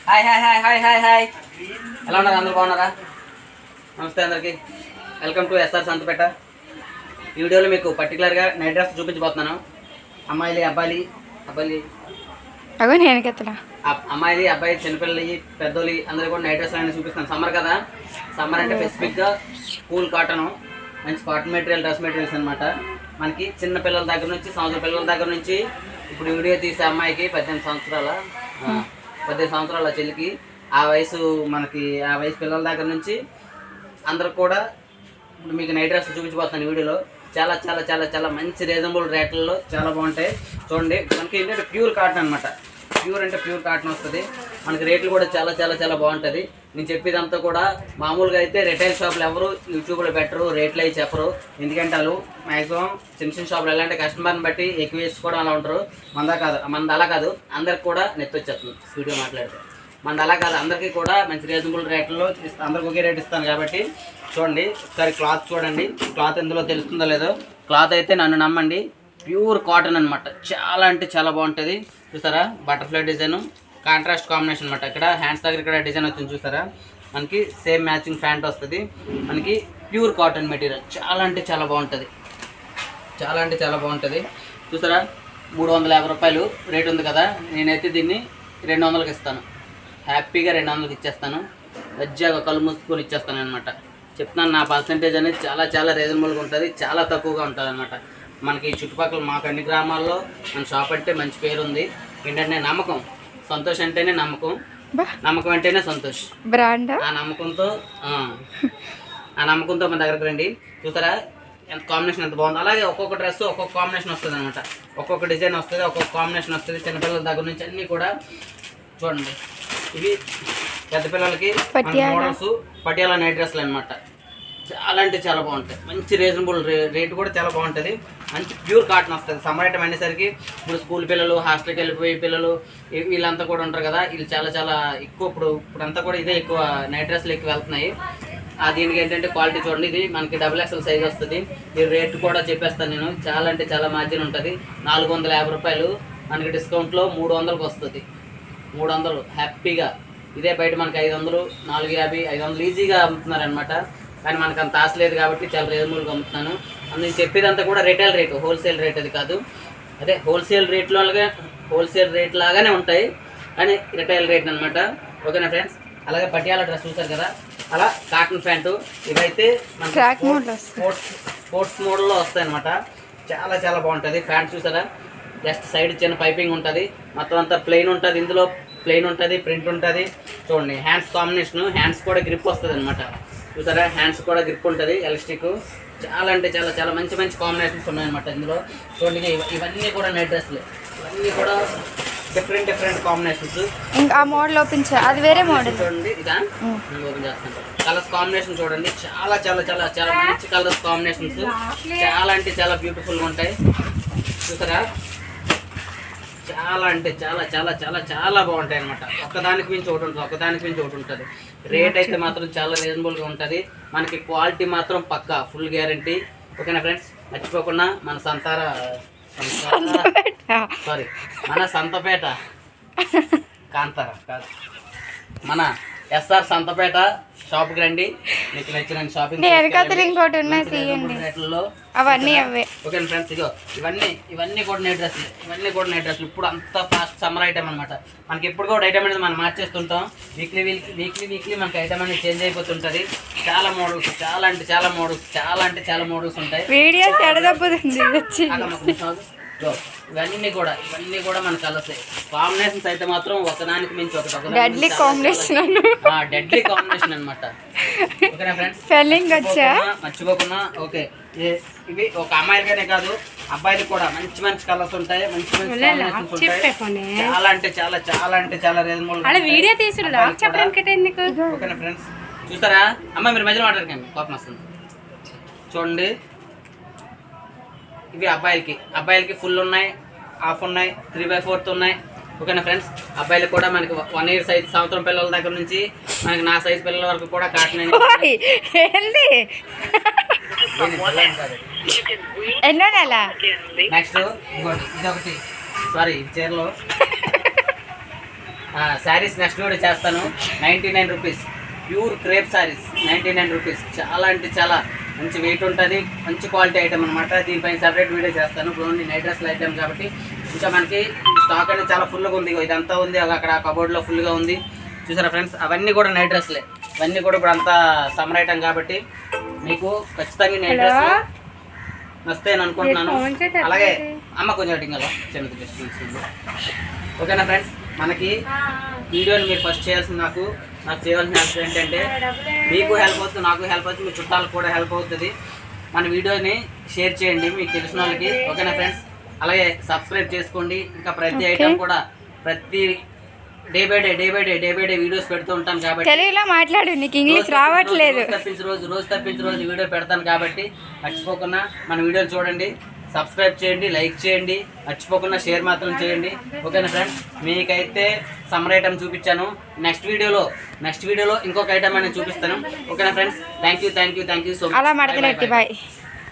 Hi hi hi hi hi hi ఎలా ఉన్నారు? అందరూ బాగున్నారా? నమస్తే అందరికీ. Welcome to SR Santhapeta. ఈ వీడియోలో మీకు పర్టికులర్గా నైట్ డ్రెస్ చూపించబోతున్నాను. అమ్మాయిలు అబ్బాయి అమ్మాయిలు అబ్బాయి చిన్నపిల్లలు పెద్దోళ్ళు అందరూ కూడా నైట్ డ్రెస్ అనేది చూపిస్తాను. సమ్మర్ కదా, సమ్మర్ అంటే స్పెసిఫిక్గా కూల్ కాటన్, మంచి కాటన్ మెటీరియల్, డ్రెస్ మెటీరియల్స్ అనమాట. మనకి చిన్న పిల్లల దగ్గర నుంచి సంవత్సరం పిల్లల దగ్గర నుంచి ఇప్పుడు వీడియో తీసే అమ్మాయికి 18 సంవత్సరాల చెల్లికి ఆ వయసు పిల్లల దగ్గర నుంచి అందరూ కూడా ఇప్పుడు మీకు నైట్ డ్రెస్ చూపించబోతున్నాను. వీడియోలో చాలా చాలా చాలా చాలా మంచి రీజనబుల్ రేట్లలో చాలా బాగుంటాయి. చూడండి, మనకి ఏంటంటే ప్యూర్ కాటన్ అనమాట. ప్యూర్ అంటే ప్యూర్ కాటన్ వస్తుంది. మనకి రేట్లు కూడా చాలా చాలా చాలా బాగుంటుంది. నేను చెప్పేదంతా కూడా మామూలుగా అయితే రిటైల్ షాపులు ఎవరు యూట్యూబ్లో పెట్టరు, రేట్లు అవి చెప్పరు. ఎందుకంటే వాళ్ళు మ్యాక్సిమం చిన్న చిన్న షాపులు ఎలాంటి కస్టమర్ని బట్టి ఎక్కువ వేసుకోవడం అలా ఉంటారు. మనది అలా కాదు, అందరికి కూడా నెత్తి వచ్చేస్తుంది వీడియో మాట్లాడితే. మనది అలా కాదు, అందరికీ కూడా మంచి రీజనబుల్ రేట్లలో అందరికి ఒకే రేట్ ఇస్తాను. కాబట్టి చూడండి, ఒకసారి క్లాత్ చూడండి. క్లాత్ ఎందులో తెలుస్తుందో లేదో, క్లాత్ అయితే నన్ను నమ్మండి, ప్యూర్ కాటన్ అనమాట. చాలా అంటే చాలా బాగుంటుంది. చూసారా, బటర్ఫ్లై డిజైన్, కాంట్రాస్ట్ కాంబినేషన్ అనమాట. ఇక్కడ హ్యాండ్స్ దగ్గర ఇక్కడ డిజైన్ వచ్చింది చూసారా. మనకి సేమ్ మ్యాచింగ్ ప్యాంట్ వస్తుంది. మనకి ప్యూర్ కాటన్ మెటీరియల్ చాలా అంటే చాలా బాగుంటుంది. చాలా అంటే చాలా బాగుంటుంది. చూసారా, 350 రూపాయలు రేట్ ఉంది కదా. నేనైతే దీన్ని 200కి ఇస్తాను. హ్యాపీగా 200కి ఇచ్చేస్తాను. వెజ్జాగా కళ్ళు మూసుకొని ఇచ్చేస్తాను అనమాట. చెప్తున్నాను, నా పర్సంటేజ్ అనేది చాలా చాలా రీజనబుల్గా ఉంటుంది. చాలా తక్కువగా ఉంటుంది అనమాట. మనకి చుట్టుపక్కల మాకు అన్ని గ్రామాల్లో మన షాప్ అంటే మంచి పేరు ఉంది. ఏంటంటే నమ్మకం, సంతోష్ అంటేనే నమ్మకం, నమ్మకం అంటేనే సంతోష్ బ్రాండ్. ఆ నమ్మకంతో మన దగ్గరకు రండి. చూసారా ఎంత కాంబినేషన్ ఎంత బాగుంది. అలాగే ఒక్కొక్క డ్రెస్ ఒక్కొక్క కాంబినేషన్ వస్తుంది అనమాట. ఒక్కొక్క డిజైన్ వస్తుంది, ఒక్కొక్క కాంబినేషన్ వస్తుంది. చిన్నపిల్లల దగ్గర నుంచి అన్నీ కూడా చూడండి. ఇవి పెద్ద పిల్లలకి మోడల్స్ పటియాలా నైట్ డ్రెస్లు అనమాట. చాలా అంటే చాలా బాగుంటాయి. మంచి రీజనబుల్ రేట్ కూడా చాలా బాగుంటుంది. మంచి ప్యూర్ కాటన్ వస్తుంది. సమ్మర్ ఐటమ్ అనేసరికి ఇప్పుడు స్కూల్ పిల్లలు, హాస్టల్కి వెళ్ళిపోయే పిల్లలు వీళ్ళంతా కూడా ఉంటారు కదా. వీళ్ళు చాలా చాలా ఎక్కువ ఇప్పుడంతా కూడా ఇదే ఎక్కువ నైట్ డ్రెస్లు ఎక్కువ వెళ్తున్నాయి. దీనికి ఏంటంటే క్వాలిటీ చూడండి. ఇది మనకి XXL సైజ్ వస్తుంది. ఈ రేట్ కూడా చెప్పేస్తాను నేను. చాలా అంటే చాలా మార్జిన్ ఉంటుంది. 450 రూపాయలు మనకి డిస్కౌంట్లో 300కి వస్తుంది. 300 హ్యాపీగా. ఇదే బయట మనకి 500, 450, 500 ఈజీగా అమ్ముతున్నారు అనమాట. కానీ మనకు అంత ఆశ లేదు కాబట్టి చాలా రీజనబుల్గా అమ్ముతున్నాను. నేను చెప్పేదంతా కూడా రిటైల్ రేటు, హోల్సేల్ రేట్ అది కాదు. అదే హోల్సేల్ రేట్ లాగానే ఉంటాయి కానీ రిటైల్ రేట్ అనమాట. ఓకేనా ఫ్రెండ్స్? అలాగే పటియాలా డ్రెస్ చూసారు కదా, అలా కాటన్ ప్యాంటు. ఇవైతే మనకి స్పోర్ట్స్ మోడల్లో వస్తాయి అనమాట. చాలా చాలా బాగుంటుంది. ప్యాంట్ చూసారా, జస్ట్ సైడ్ చిన్న పైపింగ్ ఉంటుంది. మొత్తం అంతా ప్లెయిన్ ఉంటుంది. ఇందులో ప్లెయిన్ ఉంటుంది, ప్రింట్ ఉంటుంది. చూడండి, హ్యాండ్స్ కాంబినేషన్, హ్యాండ్స్ కూడా గ్రిప్ వస్తుంది అనమాట. చూసారా, హ్యాండ్స్ కూడా గ్రిప్ ఉంటుంది, ఎలాస్టిక్. చాలా అంటే చాలా చాలా మంచి మంచి కాంబినేషన్స్ ఉన్నాయన్నమాట ఇందులో. చూడండి, ఇవన్నీ కూడా నైట్ డ్రెస్లు, ఇవన్నీ కూడా డిఫరెంట్ కాంబినేషన్స్. ఇంకా ఆ మోడల్ ఓపెన్ అది వేరే మోడల్. చూడండి, ఇదా ఓపెన్ చేస్తాను. కలర్స్ కాంబినేషన్ చూడండి, చాలా చాలా చాలా చాలా మంచి కలర్స్ కాంబినేషన్స్. చాలా అంటే చాలా బ్యూటిఫుల్గా ఉంటాయి. చూసారా, చాలా అంటే చాలా చాలా చాలా చాలా బాగుంటాయి అనమాట. ఒకదానికి మించి ఒకటి ఉంటుంది. రేట్ అయితే మాత్రం చాలా రీజనబుల్గా ఉంటుంది. మనకి క్వాలిటీ మాత్రం పక్కా, ఫుల్ గ్యారంటీ. ఓకేనా ఫ్రెండ్స్? మర్చిపోకుండా మన సంతపేట కాంతారా కాదు, మన ఎస్ఆర్ సంతపేట షాప్కి రండి. మీకు నచ్చిన షాపింగ్ రేట్లలో అవన్నీ అవే. ఓకే ఫ్రెండ్స్, ఇగో ఇవన్నీ కూడా నైట్ డ్రెస్లు. ఇప్పుడు అంతా ఫాస్ట్ సమ్మర్ ఐటమ్ అనమాట. మనకి ఎప్పుడు కూడా ఐటమ్ అనేది మనం మార్చేస్తుంటాం. వీక్లీ మనకి ఐటమ్ అనేది చేంజ్ అయిపోతుంటుంది. చాలా మోడల్స్, చాలా అంటే చాలా మోడల్స్ ఉంటాయి. ఇవన్నీ కూడా మన కలర్స్. కాంబినేషన్స్ అయితే మాత్రం ఒకదానికి మించి ఒకటి, డెడ్లీ కాంబినేషన్ అనమాట. ఓకేనా ఫ్రెండ్స్? మర్చిపోకున్నా. ఓకే, ఇవి ఒక అమ్మాయిలకనే కాదు, అబ్బాయిలకు కూడా మంచి మంచి కలర్స్ ఉంటాయి, మంచి కాంబినేషన్స్ ఉంటాయి. చాలా అంటే చాలా రీజనబుల్. ఓకేనా ఫ్రెండ్స్? చూస్తారా అమ్మాయి, మీరు మధ్యలో మాట్లాడకండి, కోపం వస్తుంది. చూడండి, ఇవి అబ్బాయిలకి ఫుల్ ఉన్నాయి, హాఫ్ ఉన్నాయి, 3/4 ఉన్నాయి. ఓకేనా ఫ్రెండ్స్? అబ్బాయిలకు కూడా మనకి 1 year సైజ్, సంవత్సరం పిల్లల దగ్గర నుంచి మనకి నా సైజ్ పిల్లల వరకు కూడా కాటన్. నెక్స్ట్ ఇదొకటి సారీ చీరలో శారీస్ నెక్స్ట్ వీడియో చేస్తాను. 99 rupees pure crepe saris 99 rupees. చాలా అంటే చాలా మంచి వెయిట్ ఉంటుంది, మంచి క్వాలిటీ ఐటమ్ అనమాట. దీనిపైన సపరేట్ వీడియో చేస్తాను. ఇప్పుడు ఓన్లీ నైట్ డ్రెస్లు ఐటమ్ కాబట్టి ఇంకా మనకి స్టాక్ అనేది చాలా ఫుల్గా ఉంది. ఇదంతా ఉంది అక్కడ కబోర్డ్లో ఫుల్గా ఉంది. చూసారా ఫ్రెండ్స్, అవన్నీ కూడా నైట్ డ్రెస్లే. ఇవన్నీ కూడా ఇప్పుడు అంతా సమ్మర్ ఐటమ్ కాబట్టి మీకు ఖచ్చితంగా నైట్ డ్రెస్ వస్తాయని అనుకుంటున్నాను. అలాగే అమ్మ కొంచెం అడిగిన చిన్నది డిస్టెన్స్. ఓకేనా ఫ్రెండ్స్, మనకి వీడియోని మీరు ఫస్ట్ చేయాల్సింది నాకు చేయాల్సిన హెల్ప్ ఏంటంటే మీకు హెల్ప్ అవుతుంది, నాకు హెల్ప్ అవుతుంది, మీ చుట్టాలకు కూడా హెల్ప్ అవుతుంది. మన వీడియోని షేర్ చేయండి మీకు తెలిసిన వాళ్ళకి. ఓకేనా ఫ్రెండ్స్, అలాగే సబ్స్క్రైబ్ చేసుకోండి. ఇంకా ప్రతి ఐటమ్ కూడా ప్రతి డే బై డే వీడియోస్ పెడుతూ ఉంటాను కాబట్టి తెలుగులో మాట్లాడు, నీకు ఇంగ్లీష్ రావట్లేదు. రోజు తప్పించి రోజు వీడియో పెడతాను కాబట్టి మర్చిపోకుండా మన వీడియోలు చూడండి, సబ్స్క్రైబ్ చేయండి, లైక్ చేయండి, మర్చిపోకుండా షేర్ మాత్రం చేయండి. ఓకేనా ఫ్రెండ్స్, మీకైతే సమ్మర్ ఐటమ్ చూపించాను. నెక్స్ట్ వీడియోలో ఇంకొక ఐటమ్ అనేది చూపిస్తాను. ఓకేనా friends, thank you so much. అలా మడతలెట్టి బాయ్.